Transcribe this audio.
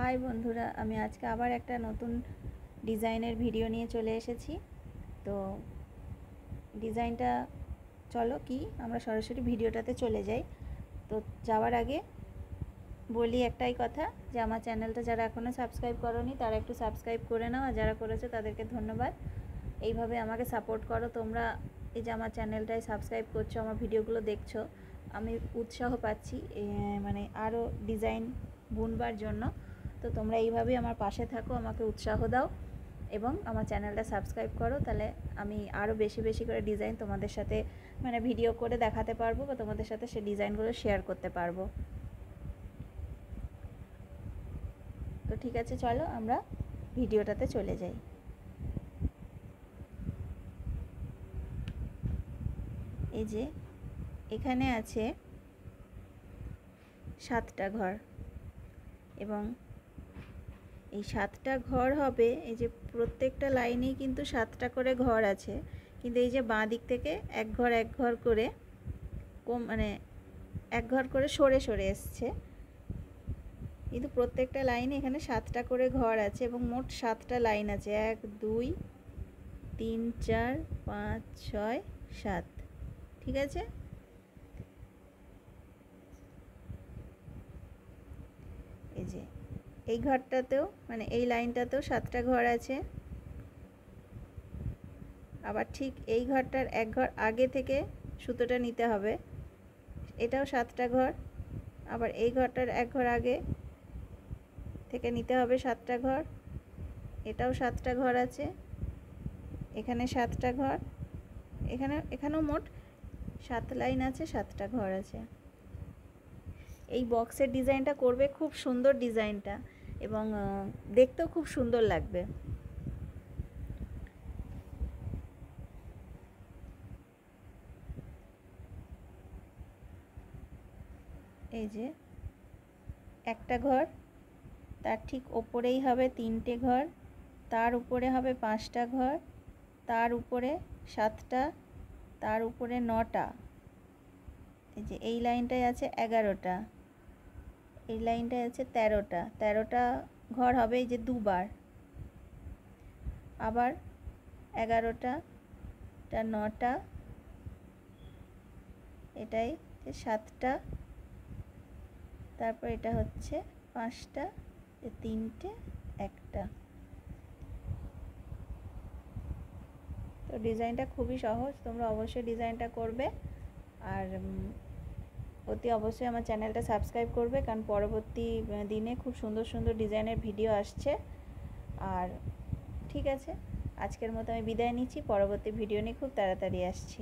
High বন্ধুরা, আমি আজকে আবার একটা নতুন ডিজাইনের ভিডিও নিয়ে চলে এসেছি। তো ডিজাইনটা চলো কি আমরা সরাসরি ভিডিওটাতে চলে যাই। তো যাওয়ার আগে বলি একটাই কথা, যে আমার চ্যানেলটা যারা এখনও সাবস্ক্রাইব করোনি তারা একটু সাবস্ক্রাইব করে নাও, আর যারা করেছো তাদেরকে ধন্যবাদ। এইভাবে আমাকে সাপোর্ট করো তোমরা। এই যে আমার চ্যানেলটায় সাবস্ক্রাইব করছো, আমার ভিডিওগুলো দেখছো, আমি উৎসাহ পাচ্ছি মানে আরও ডিজাইন বুনবার জন্য। তো তোমরা এইভাবেই আমার পাশে থাকো, আমাকে উৎসাহ দাও এবং আমার চ্যানেলটা সাবস্ক্রাইব করো, তাহলে আমি আরও বেশি বেশি করে ডিজাইন তোমাদের সাথে মানে ভিডিও করে দেখাতে পারবো, বা তোমাদের সাথে সেই ডিজাইনগুলো শেয়ার করতে পারবো। তো ঠিক আছে, চলো আমরা ভিডিওটাতে চলে যাই। এই যে এখানে আছে 7টা ঘর, এবং এই 7টা ঘর হবে, এই যে প্রত্যেকটা লাইনেই কিন্তু 7টা করে ঘর আছে, কিন্তু এই যে বাঁ দিক থেকে এক ঘর করে মানে এক ঘর করে সরে সরে এসছে, কিন্তু প্রত্যেকটা লাইনে এখানে 7টা করে ঘর আছে এবং মোট 7টা লাইন আছে। 1 2 3 4 5 6 7। ঠিক আছে, এই যে এই ঘরটাতেও মানে এই লাইনটাতেও 7টা ঘর আছে। আবার ঠিক এই ঘরটার এক ঘর আগে থেকে সুতোটা নিতে হবে, এটাও 7টা ঘর। আবার এই ঘরটার এক ঘর আগে থেকে নিতে হবে 7টা ঘর, এটাও 7টা ঘর আছে, এখানে 7টা ঘর, এখানেও মোট 7 লাইন আছে, 7টা ঘর আছে। এই বক্সের ডিজাইনটা করবে, খুব সুন্দর ডিজাইনটা, এবং দেখতেও খুব সুন্দর লাগবে। এই যে একটা ঘর, তার ঠিক ওপরেই হবে 3টে ঘর, তার উপরে হবে 5টা ঘর, তার উপরে 7টা, তার উপরে 9টা। এই যে এই লাইনটায় আছে 11টা, এই লাইনটায় আছে 13টা। 13টা ঘর হবে এই যে দুবার, আবার 11টা, এটা 9টা, এটাই 7টা, তারপর এটা হচ্ছে 5টা, 3টে, 1টা। তো ডিজাইনটা খুবই সহজ, তোমরা অবশ্যই ডিজাইনটা করবে, আর অতি অবশ্যই আমার চ্যানেলটা সাবস্ক্রাইব করবে, কারণ পরবর্তী দিনে খুব সুন্দর সুন্দর ডিজাইনের ভিডিও আসছে। আর ঠিক আছে, আজকের মতো আমি বিদায় নিচ্ছি, পরবর্তী ভিডিও নিয়ে খুব তাড়াতাড়ি আসছি।